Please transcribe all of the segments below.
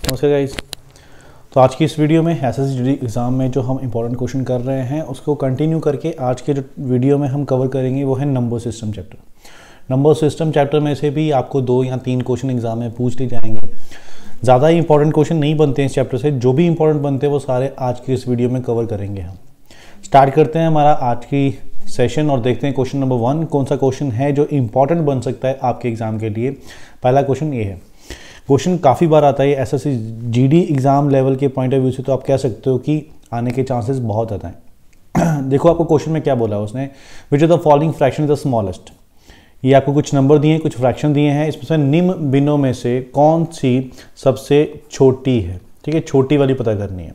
नमस्कार गाइस। तो आज की इस वीडियो में एसएससी एग्ज़ाम में जो हम इंपॉर्टेंट क्वेश्चन कर रहे हैं उसको कंटिन्यू करके आज के जो वीडियो में हम कवर करेंगे वो है number system chapter. Number system chapter में से भी आपको 2 या 3 क्वेश्चन एग्जाम में पूछ लिए जाएंगे। ज़्यादा ही इंपॉर्टेंट क्वेश्चन नहीं बनते हैं इस चैप्टर से, जो भी इंपॉर्टेंट बनते हैं वो सारे आज की इस वीडियो में कवर करेंगे। हम स्टार्ट करते हैं हमारा आज की सेशन और देखते हैं क्वेश्चन नंबर 1 कौन सा क्वेश्चन है जो इंपॉर्टेंट बन सकता है आपके एग्जाम के लिए। पहला क्वेश्चन ये है, क्वेश्चन काफ़ी बार आता है एसएससी जीडी एग्ज़ाम लेवल के पॉइंट ऑफ व्यू से, तो आप कह सकते हो कि आने के चांसेस बहुत ज़्यादा हैं। देखो आपको क्वेश्चन में क्या बोला उसने, which of the following fraction is the smallest. ये आपको कुछ नंबर दिए हैं, कुछ फ्रैक्शन दिए हैं, इसमें से निम्न बिनों में से कौन सी सबसे छोटी है। ठीक है, छोटी वाली पता करनी है।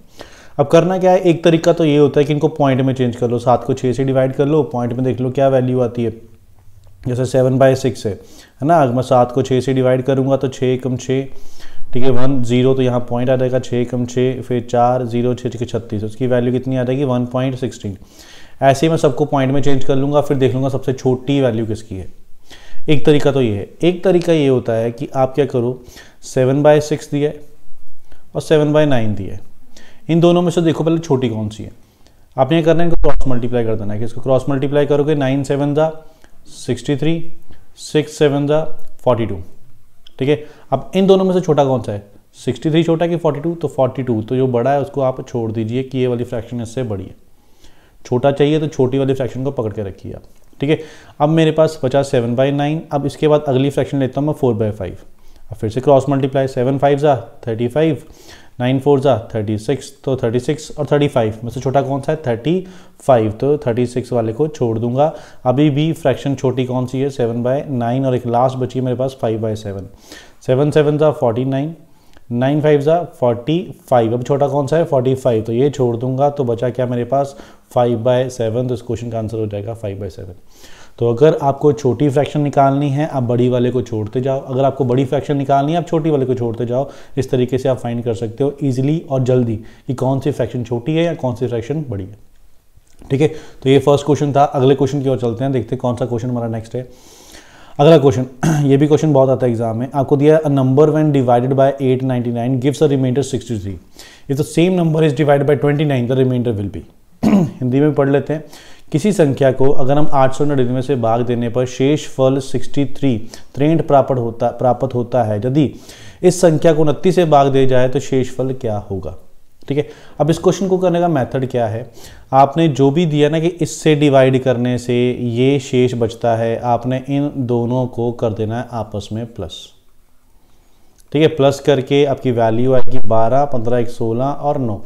अब करना क्या है, एक तरीका तो ये होता है कि इनको पॉइंट में चेंज कर लो, 7 को 6 से डिवाइड कर लो, पॉइंट में देख लो क्या वैल्यू आती है। जैसे 7/6 है ना, अगर मैं 7 को 6 से डिवाइड करूंगा तो 6 कम 6, ठीक है 1 0, तो यहाँ पॉइंट आ जाएगा 6 कम 6, फिर 4 0 6 6 36, उसकी वैल्यू कितनी आ जाएगी 1.16। ऐसे ही मैं सबको पॉइंट में चेंज कर लूँगा, फिर देख लूँगा सबसे छोटी वैल्यू किसकी है। एक तरीका तो ये है। एक तरीका ये होता है कि आप क्या करो, 7/6 दिया है और 7/9 दिया है, इन दोनों में से देखो पहले छोटी कौन सी है। आपने ये करना है, इनको क्रॉस मल्टीप्लाई कर देना है। कि इसको क्रॉस मल्टीप्लाई करोगे 9 7 63, 6 7 42। ठीक है, अब इन दोनों में से छोटा कौन सा है, 63 छोटा कि 42? तो 42, तो जो बड़ा है उसको आप छोड़ दीजिए कि ये वाली फ्रैक्शन इससे बड़ी है। छोटा चाहिए तो छोटी वाली फ्रैक्शन को पकड़ के रखिए आप। ठीक है, अब मेरे पास बचा 7/9। अब इसके बाद अगली फ्रैक्शन लेता हूँ मैं 4/5। अब फिर से क्रॉस मल्टीप्लाई, 7 5 35, 9 4 36, तो 36 और 35 में से छोटा कौन सा है, 35, तो 36 वाले को छोड़ दूंगा। अभी भी फ्रैक्शन छोटी कौन सी है, 7/9, और एक लास्ट बची है मेरे पास 5/7। 7 7 49, 9 5 45, अब छोटा कौन सा है 45, तो ये छोड़ दूंगा, तो बचा क्या मेरे पास 5/7। तो इस क्वेश्चन का आंसर हो जाएगा 5/7। तो अगर आपको छोटी फ्रैक्शन निकालनी है आप बड़ी वाले को छोड़ते जाओ, अगर आपको बड़ी फ्रैक्शन निकालनी है आप छोटी वाले को छोड़ते जाओ। इस तरीके से आप फाइंड कर सकते हो इजीली और जल्दी कि कौन सी फ्रैक्शन छोटी है या कौन सी फ्रैक्शन बड़ी है। ठीक है, तो ये फर्स्ट क्वेश्चन था। अगले क्वेश्चन की ओर चलते हैं, देखते हैं कौन सा क्वेश्चन हमारा नेक्स्ट है। अगला क्वेश्चन, ये भी क्वेश्चन बहुत आता है एग्जाम में। आपको दिया a number when divided by 899 gives a remainder 63। If the same number is divided by 29 the remainder will be. Hindi में पढ़ लेते हैं। किसी संख्या को अगर हम 899 से भाग देने पर शेष फल 63 प्राप्त होता है, यदि इस संख्या को 29 से भाग दे जाए तो शेष फल क्या होगा। ठीक है, अब इस क्वेश्चन को करने का मेथड क्या है, आपने जो भी दिया ना कि इससे डिवाइड करने से ये शेष बचता है, आपने इन दोनों को कर देना है आपस में प्लस। ठीक है, प्लस करके आपकी वैल्यू आएगी 12, 15 1 16 और 9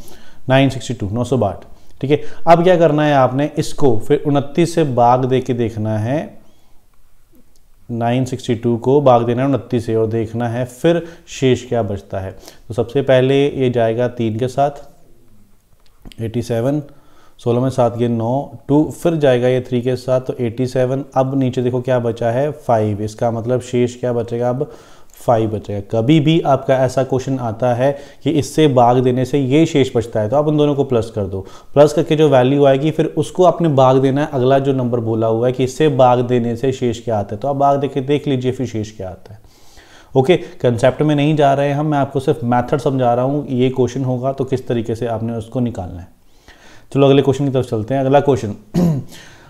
962 962। ठीक है, अब क्या करना है आपने इसको फिर 29 से भाग दे के देखना है, 962 को भाग देना है 29 से और देखना है फिर शेष क्या बचता है। तो सबसे पहले ये जाएगा 3 के साथ 87, 16 में 7 ये 9, 2 फिर जाएगा ये 3 के साथ तो 87। अब नीचे देखो क्या बचा है 5, इसका मतलब शेष क्या बचेगा, अब 5 बचेगा। कभी भी आपका ऐसा क्वेश्चन आता है कि इससे भाग देने से ये शेष बचता है तो आप उन दोनों को प्लस कर दो। प्लस करके जो वैल्यू आएगी फिर उसको आपने भाग देना है अगला जो नंबर बोला हुआ है कि इससे भाग देने से शेष क्या आता है, तो आप भाग देके देख लीजिए फिर शेष क्या आता है। ओके, कंसेप्ट में नहीं जा रहे हैं हम, मैं आपको सिर्फ मैथड समझा रहा हूँ। ये क्वेश्चन होगा तो किस तरीके से आपने उसको निकालना है। चलो अगले क्वेश्चन की तरफ चलते हैं।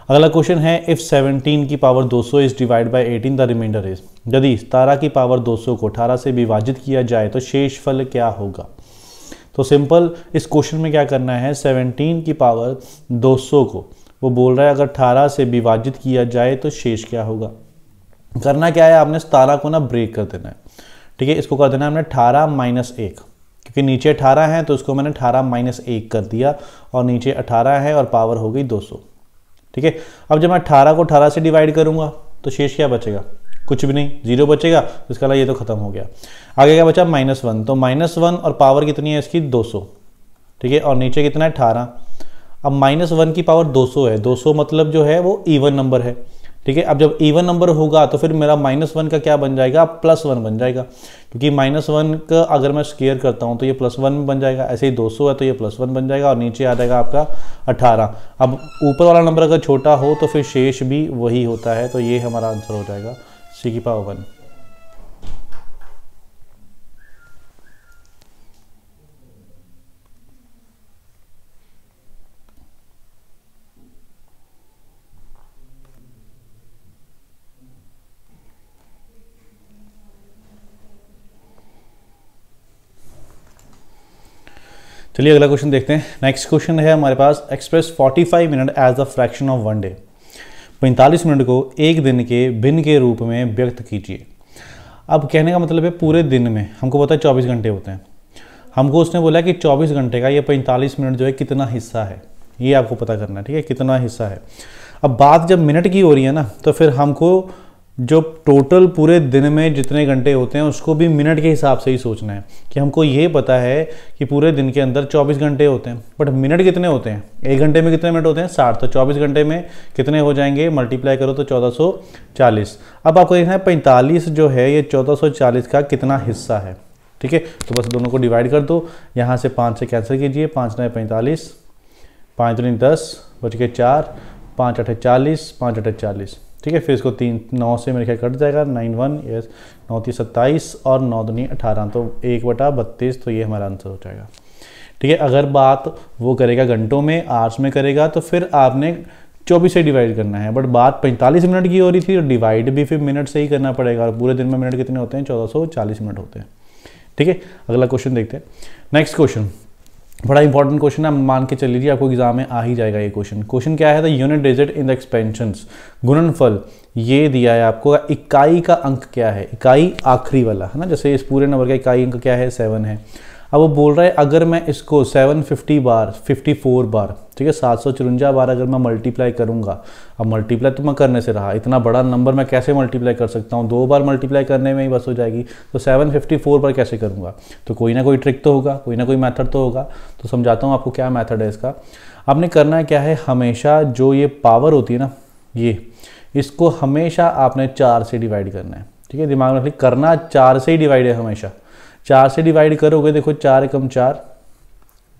अगला क्वेश्चन है, इफ 17 की power 200 is divide by 18 the remainder is. यदि 17 की पावर 200 को 18 से विभाजित किया जाए तो शेष फल क्या होगा। तो सिंपल इस क्वेश्चन में क्या करना है, 17 की पावर 200 को वो बोल रहा है अगर 18 से विभाजित किया जाए तो शेष क्या होगा। करना क्या है, आपने 17 को ना ब्रेक कर देना है। ठीक है, इसको कर देना है हमने 18 - 1, क्योंकि नीचे 18 है तो उसको मैंने 18 - 1 कर दिया और नीचे 18 है और पावर हो गई 200। ठीक है, अब जब मैं 18 को 18 से डिवाइड करूंगा तो शेष क्या बचेगा, कुछ भी नहीं, 0 बचेगा। तो इसका ये तो खत्म हो गया। आगे क्या बचा -1, तो -1 और पावर कितनी है इसकी 200। ठीक है, और नीचे कितना है 18। अब -1 की पावर 200 है, 200 मतलब जो है वो इवन नंबर है। ठीक है, अब जब इवन नंबर होगा तो फिर मेरा -1 का क्या बन जाएगा, +1 बन जाएगा, क्योंकि -1 का अगर मैं स्क्वायर करता हूं तो ये +1 में बन जाएगा। ऐसे ही 200 है तो ये +1 बन जाएगा और नीचे आ जाएगा आपका 18। अब ऊपर वाला नंबर अगर छोटा हो तो फिर शेष भी वही होता है, तो ये हमारा आंसर हो जाएगा C की पावर 1। चलिए अगला क्वेश्चन देखते हैं। नेक्स्ट क्वेश्चन है हमारे पास, express 45 minute as the fraction of one day. 45 minute को एक दिन के भिन्न के रूप में व्यक्त कीजिए। अब कहने का मतलब है पूरे दिन में हमको पता है 24 घंटे होते हैं, हमको उसने बोला कि 24 घंटे का ये 45 मिनट जो है कितना हिस्सा है, ये आपको पता करना है, ठीक है, कितना हिस्सा है। अब बात जब मिनट की हो रही है ना, तो फिर हमको जो टोटल पूरे दिन में जितने घंटे होते हैं उसको भी मिनट के हिसाब से ही सोचना है कि हमको ये पता है कि पूरे दिन के अंदर 24 घंटे होते हैं, बट मिनट कितने होते हैं, एक घंटे में कितने मिनट होते हैं 60, तो 24 घंटे में कितने हो जाएंगे, मल्टीप्लाई करो तो 1440। अब आपको देखना है 45 जो है ये 1440 का कितना हिस्सा है, ठीक है। तो बस दोनों को डिवाइड कर दो, यहाँ से 5 से कैंसिल कीजिए, 5 9 45, 5 दूनी 10, बच के 4, 5 8 40, 5 8 40, ठीक है। फिर इसको 3 9 से मेरे ख्याल कट जाएगा, 9 1 यस, 9 3 27 और 9 दूनी 18, तो 1/32, तो ये हमारा आंसर हो जाएगा, ठीक है। अगर बात वो करेगा घंटों में, आवर्स में करेगा, तो फिर आपने 24 से डिवाइड करना है, बट बात 45 मिनट की हो रही थी, तो डिवाइड भी फिर मिनट से ही करना पड़ेगा, और पूरे दिन में मिनट कितने होते हैं, 1440 मिनट होते हैं, ठीक है। अगला क्वेश्चन देखते हैं। नेक्स्ट क्वेश्चन बड़ा इंपॉर्टेंट क्वेश्चन है, मान के चल लीजिए आपको एग्जाम में आ ही जाएगा ये क्वेश्चन। क्वेश्चन क्या है, the unit digit in the expansions, गुणनफल ये दिया है आपको, इकाई का अंक क्या है, इकाई आखिरी वाला है ना, जैसे इस पूरे नंबर का इकाई अंक क्या है 7 है। अब वो बोल रहा है अगर मैं इसको 750 बार 54 बार, ठीक है, 754 बार अगर मैं मल्टीप्लाई करूंगा, अब मल्टीप्लाई तो मैं करने से रहा, इतना बड़ा नंबर मैं कैसे मल्टीप्लाई कर सकता हूँ, 2 बार मल्टीप्लाई करने में ही बस हो जाएगी, तो 754 बार कैसे करूँगा, तो कोई ना कोई ट्रिक तो होगा, कोई ना कोई मेथड तो होगा। तो समझाता हूँ आपको क्या मेथड है इसका। आपने करना है क्या है, हमेशा जो ये पावर होती है ना, ये इसको हमेशा आपने 4 से डिवाइड करना है, ठीक है, दिमाग में करना 4 से ही डिवाइड है, हमेशा 4 से डिवाइड करोगे, देखो 4 एकम 4,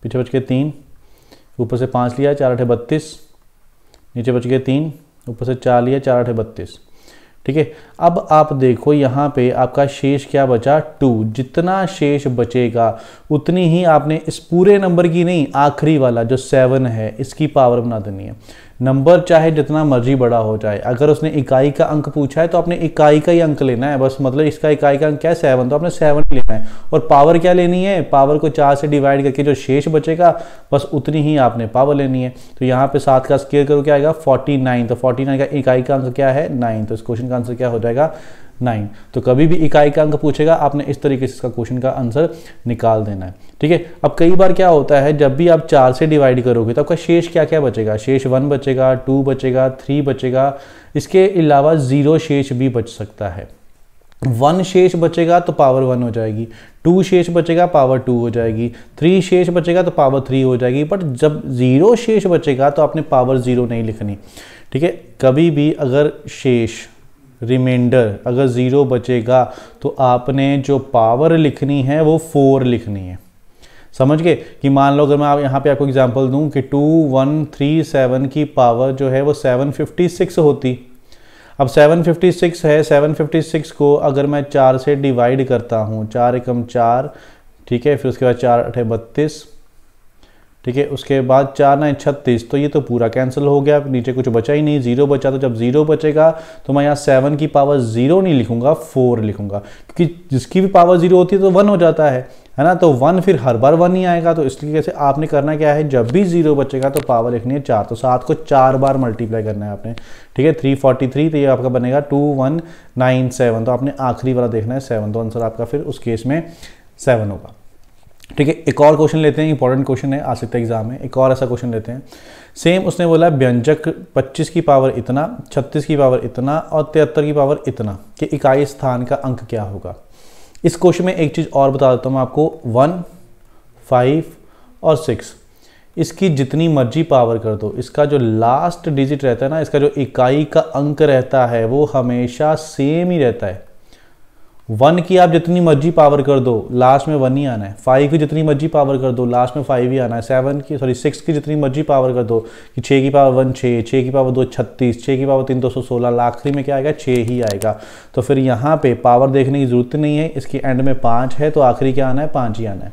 पीछे बच के 3, ऊपर से 5 लिया, 4 8 32, नीचे बच गए 3, ऊपर से 4 लिया, 4 8 32, ठीक है। अब आप देखो यहाँ पे आपका शेष क्या बचा 2, जितना शेष बचेगा उतनी ही आपने इस पूरे नंबर की नहीं, आखिरी वाला जो 7 है इसकी पावर बना देनी है। नंबर चाहे जितना मर्जी बड़ा हो जाए, अगर उसने इकाई का अंक पूछा है तो आपने इकाई का ही अंक लेना है, बस मतलब इसका इकाई का अंक क्या है 7, तो आपने 7 लेना है, और पावर क्या लेनी है, पावर को 4 से डिवाइड करके जो शेष बचेगा बस उतनी ही आपने पावर लेनी है। तो यहाँ पे 7 का स्क्वायर करो क्या आएगा 49, तो 49 का इकाई का अंक क्या है 9, तो इस क्वेश्चन का आंसर क्या हो जाएगा 9। तो कभी भी इकाई का अंक पूछेगा आपने इस तरीके से इसका क्वेश्चन का आंसर निकाल देना है, ठीक है। अब कई बार क्या होता है, जब भी आप 4 से डिवाइड करोगे तो आपका शेष क्या क्या बचेगा, शेष 1 बचेगा, 2 बचेगा, 3 बचेगा, इसके अलावा 0 शेष भी बच सकता है। 1 शेष बचेगा तो पावर 1 हो जाएगी, 2 शेष बचेगा पावर 2 हो जाएगी, 3 शेष बचेगा तो पावर 3 हो जाएगी, बट जब 0 शेष बचेगा तो आपने पावर 0 नहीं लिखनी, ठीक है। कभी भी अगर शेष रिमाइंडर अगर 0 बचेगा तो आपने जो पावर लिखनी है वो 4 लिखनी है, समझ गए। कि मान लो अगर मैं यहाँ पे आपको एग्जांपल दूं कि 2137 की पावर जो है वो 756 होती, अब 756 है, 756 को अगर मैं 4 से डिवाइड करता हूँ, 4 एकम 4, ठीक है, फिर उसके बाद 4 8 32, ठीक है, उसके बाद 4 9 36, तो ये तो पूरा कैंसिल हो गया, नीचे कुछ बचा ही नहीं, 0 बचा। तो जब 0 बचेगा तो मैं यहाँ 7 की पावर 0 नहीं लिखूंगा, 4 लिखूंगा, क्योंकि जिसकी भी पावर 0 होती है तो 1 हो जाता है ना, तो 1 फिर हर बार 1 ही आएगा। तो इसलिए कैसे आपने करना क्या है, जब भी 0 बचेगा तो पावर लिखनी है 4, तो 7 को 4 बार मल्टीप्लाई करना है आपने, ठीक है। 343, तो ये आपका बनेगा 2197, तो आपने आखिरी वाला देखना है 7, तो आंसर आपका फिर उस केस में 7 होगा, ठीक है। एक और क्वेश्चन लेते हैं, इंपॉर्टेंट क्वेश्चन है, आ सकता है एग्जाम में। एक और ऐसा क्वेश्चन लेते हैं, सेम उसने बोला व्यंजक 25 की पावर इतना, 36 की पावर इतना और 73 की पावर इतना कि इकाई स्थान का अंक क्या होगा। इस क्वेश्चन में एक चीज़ और बता देता हूँ मैं आपको, 1 5 और 6 इसकी जितनी मर्जी पावर कर दो, इसका जो लास्ट डिजिट रहता है ना, इसका जो इकाई का अंक रहता है वो हमेशा सेम ही रहता है। 1 की आप जितनी मर्जी पावर कर दो लास्ट में 1 ही आना है, 5 की जितनी मर्जी पावर कर दो लास्ट में 5 ही आना है, 6 की जितनी मर्जी पावर कर दो कि 6 की पावर 1 6, 6 की पावर 2 36, 6 की पावर 3 216, आखिरी में क्या आएगा 6 ही आएगा। तो फिर यहाँ पे पावर देखने की जरूरत नहीं है, इसके एंड में 5 है तो आखिरी क्या आना है 5 ही आना है,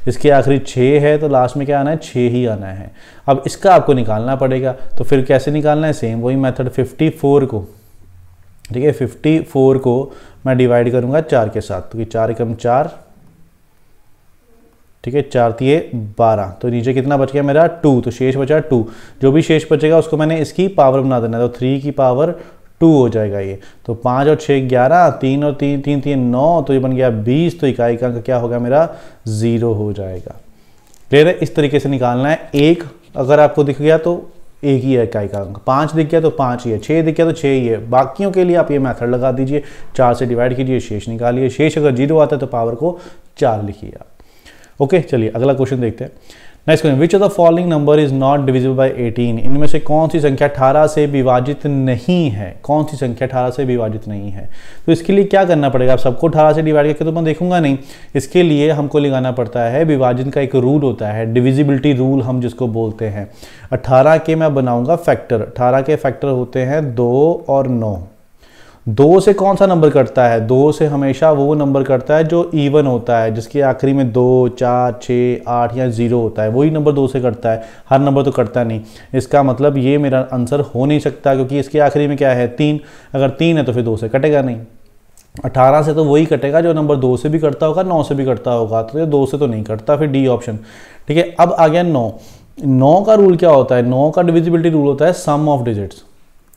इसके आखिरी 6 है तो लास्ट में क्या आना है 6 ही आना है। अब इसका आपको निकालना पड़ेगा, तो फिर कैसे निकालना है, सेम वही मेथड, 54 को, ठीक है, 54 को मैं डिवाइड करूंगा 4 के साथ, तो 4 एकम 4, ठीक है, 4 तिये 12, तो नीचे कितना बच गया मेरा 2, तो शेष बचा 2। जो भी शेष बचेगा उसको मैंने इसकी पावर बना देना है, तो 3 की पावर 2 हो जाएगा ये। तो 5 और 6 11, 3 और 3 3 3 9, तो ये बन गया 20, तो इकाई का अंक क्या होगा मेरा 0 हो जाएगा। क्लियर है? इस तरीके से निकालना है। 1 अगर आपको दिख गया तो 1 ही है इकाई का अंक, 5 दिख गया तो 5 ही है, 6 दिख गया तो 6 ही है। बाकियों के लिए आप ये मेथड लगा दीजिए, 4 से डिवाइड कीजिए, शेष निकालिए। शेष अगर 0 आता है तो पावर को 4 लिखिए आप। ओके, चलिए अगला क्वेश्चन देखते हैं। Next question, which of the following number is not divisible by 18? इनमें से कौन सी संख्या 18 से विभाजित नहीं है? कौन सी संख्या 18 से विभाजित नहीं है? तो इसके लिए क्या करना पड़ेगा? आप सबको 18 से डिवाइड करके तो मैं देखूंगा नहीं, इसके लिए हमको लगाना पड़ता है विभाजन का एक रूल होता है, डिविजिबिलिटी रूल हम जिसको बोलते हैं। 18 के मैं बनाऊंगा फैक्टर, 18 के फैक्टर होते हैं 2 और 9। 2 से कौन सा नंबर कटता है? 2 से हमेशा वो नंबर कटता है जो इवन होता है, जिसके आखिरी में 2 4 6 8 या 0 होता है, वही नंबर 2 से कटता है। हर नंबर तो कटता नहीं। इसका मतलब ये मेरा आंसर हो नहीं सकता, क्योंकि इसके आखिरी में क्या है 3। अगर 3 है तो फिर 2 से कटेगा नहीं। 18 से तो वही कटेगा जो नंबर 2 से भी कटता होगा, 9 से भी कटता होगा, तो ये 2 से तो नहीं कटता, फिर डी ऑप्शन। ठीक है, अब आ गया 9। 9 का रूल क्या होता है? 9 का डिविजिबिलिटी रूल होता है sum of digits.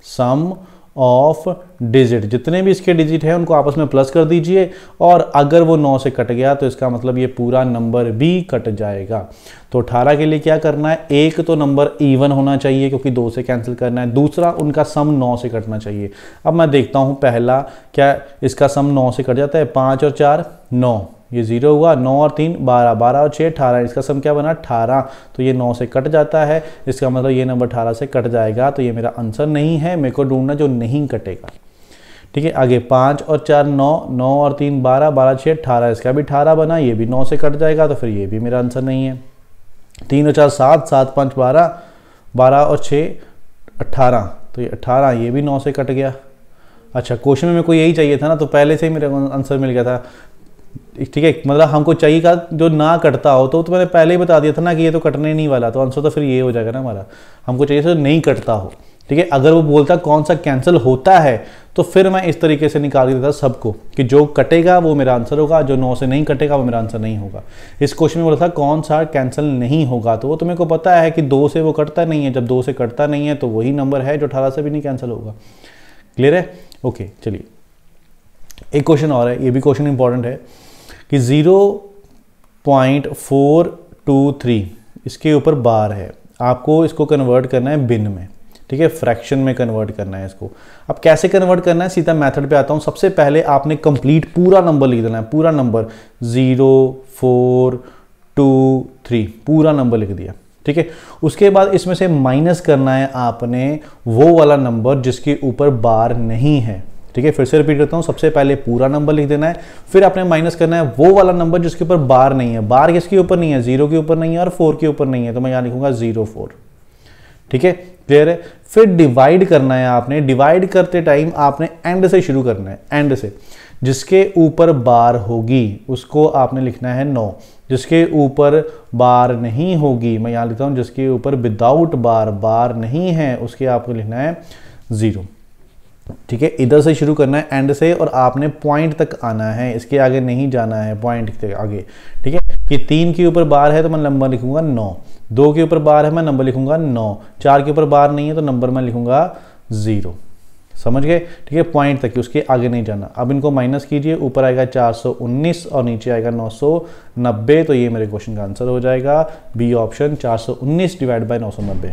Sum of digit, जितने भी इसके डिजिट हैं उनको आपस में प्लस कर दीजिए, और अगर वो 9 से कट गया तो इसका मतलब ये पूरा नंबर भी कट जाएगा। तो 18 के लिए क्या करना है? एक तो नंबर इवन होना चाहिए क्योंकि 2 से कैंसिल करना है, दूसरा उनका सम 9 से कटना चाहिए। अब मैं देखता हूँ पहला, क्या इसका सम 9 से कट जाता है? 5 और 4 9, ये 0 हुआ। 9 और 3 12, 12 और 6 18, इसका सम क्या बना 18, तो ये 9 से कट जाता है। इसका मतलब ये नंबर 18 से कट जाएगा, तो ये मेरा आंसर नहीं है। मेरे को ढूंढना जो नहीं कटेगा। ठीक है, आगे 5 और 4 9, 9 और 3 12, 12 6 18, इसका भी 18 बना, ये भी 9 से कट जाएगा, तो फिर ये भी मेरा आंसर नहीं है। 3 और 4 7, 7 5 12, 12 और 6 18, तो ये 18, ये भी 9 से कट गया। अच्छा, क्वेश्चन में मेरे को यही चाहिए था ना, तो पहले से ही मेरे को आंसर मिल गया था। ठीक है, मतलब हमको चाहिए का जो ना कटता हो, तो मैंने पहले ही बता दिया था ना कि ये तो कटने नहीं वाला, तो आंसर तो फिर ये हो जाएगा ना हमारा। हमको चाहिए तो नहीं कटता हो। ठीक है, अगर वो बोलता कौन सा कैंसिल होता है, तो फिर मैं इस तरीके से निकाल देता सबको कि जो कटेगा वो मेरा आंसर होगा, जो 9 से नहीं कटेगा वो मेरा आंसर नहीं होगा। इस क्वेश्चन में बोला था कौन सा कैंसिल नहीं होगा, तो वो तुम्हें को पता है कि 2 से वो कटता नहीं है। जब 2 से कटता नहीं है तो वही नंबर है जो 18 से भी नहीं कैंसिल होगा। क्लियर है? ओके, चलिए एक क्वेश्चन और है, ये भी क्वेश्चन इंपॉर्टेंट है कि 0.423 इसके ऊपर बार है, आपको इसको कन्वर्ट करना है बिन में। ठीक है, फ्रैक्शन में कन्वर्ट करना है इसको। अब कैसे कन्वर्ट करना है, सीधा मेथड पे आता हूँ। सबसे पहले आपने कंप्लीट पूरा नंबर लिख देना है, पूरा नंबर 0.423 पूरा नंबर लिख दिया। ठीक है, उसके बाद इसमें से माइनस करना है आपने वो वाला नंबर जिसके ऊपर बार नहीं है। ठीक है, फिर से रिपीट करता हूँ, सबसे पहले पूरा नंबर लिख देना है, फिर आपने माइनस करना है वो वाला नंबर जिसके ऊपर बार नहीं है। बार किसके ऊपर नहीं है? 0 के ऊपर नहीं है और 4 के ऊपर नहीं है, तो मैं यहाँ लिखूंगा 0.4। ठीक है, क्लियर है? फिर डिवाइड करना है आपने। डिवाइड करते टाइम आपने एंड से शुरू करना है, एंड से। जिसके ऊपर बार होगी उसको आपने लिखना है 9, जिसके ऊपर बार नहीं होगी, मैं यहाँ लिखता हूँ जिसके ऊपर विदाउट बार नहीं है, उसके आपको लिखना है 0। ठीक है, इधर से शुरू करना है एंड से, और आपने पॉइंट तक आना है, इसके आगे नहीं जाना है, पॉइंट तक आगे। ठीक है, कि 3 के ऊपर बार है तो मैं नंबर लिखूंगा 9, 2 के ऊपर बार है मैं नंबर लिखूंगा 9, 4 के ऊपर बार नहीं है तो नंबर मैं लिखूंगा 0। समझ गए? ठीक है, पॉइंट तक, उसके आगे नहीं जाना। अब इनको माइनस कीजिए, ऊपर आएगा 419 और नीचे आएगा 990, तो ये मेरे क्वेश्चन का आंसर हो जाएगा बी ऑप्शन, 419 डिवाइड बाय 990।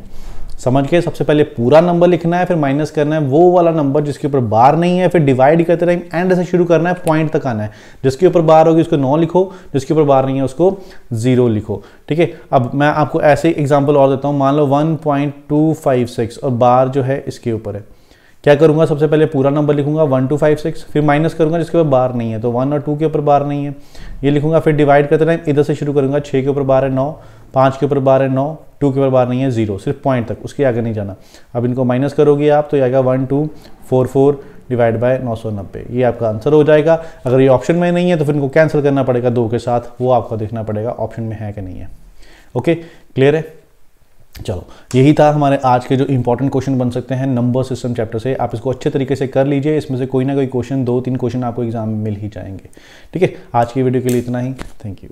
समझ के? सबसे पहले पूरा नंबर लिखना है, फिर माइनस करना है वो वाला नंबर जिसके ऊपर बार नहीं है, फिर डिवाइड करते टाइम एंड से शुरू करना है, पॉइंट तक आना है। जिसके ऊपर बार होगी उसको 9 लिखो, जिसके ऊपर बार नहीं है उसको 0 लिखो। ठीक है, अब मैं आपको ऐसे एग्जांपल और देता हूं। मान लो 1.256 और बार जो है इसके ऊपर है। क्या करूंगा? सबसे पहले पूरा नंबर लिखूंगा 1256, फिर माइनस करूंगा जिसके ऊपर बार नहीं है, तो 1 और 2 के ऊपर बार नहीं है, ये लिखूंगा। फिर डिवाइड करते टाइम इधर से शुरू करूंगा, 6 के ऊपर बार है 9, 5 के ऊपर बार है 9, 2 के ऊपर बार नहीं है 0, सिर्फ पॉइंट तक, उसके आगे नहीं जाना। अब इनको माइनस करोगे आप तो आएगा 1244 डिवाइड बाय 990, ये आपका आंसर हो जाएगा। अगर ये ऑप्शन में नहीं है तो फिर इनको कैंसिल करना पड़ेगा 2 के साथ, वो आपको देखना पड़ेगा ऑप्शन में है कि नहीं है। ओके, क्लियर है? चलो, यही था हमारे आज के जो इंपॉर्टेंट क्वेश्चन बन सकते हैं नंबर सिस्टम चैप्टर से। आप इसको अच्छे तरीके से कर लीजिए, इसमें से कोई ना कोई क्वेश्चन, 2-3 क्वेश्चन आपको एग्जाम में मिल ही जाएंगे। ठीक है, आज की वीडियो के लिए इतना ही। Thank you.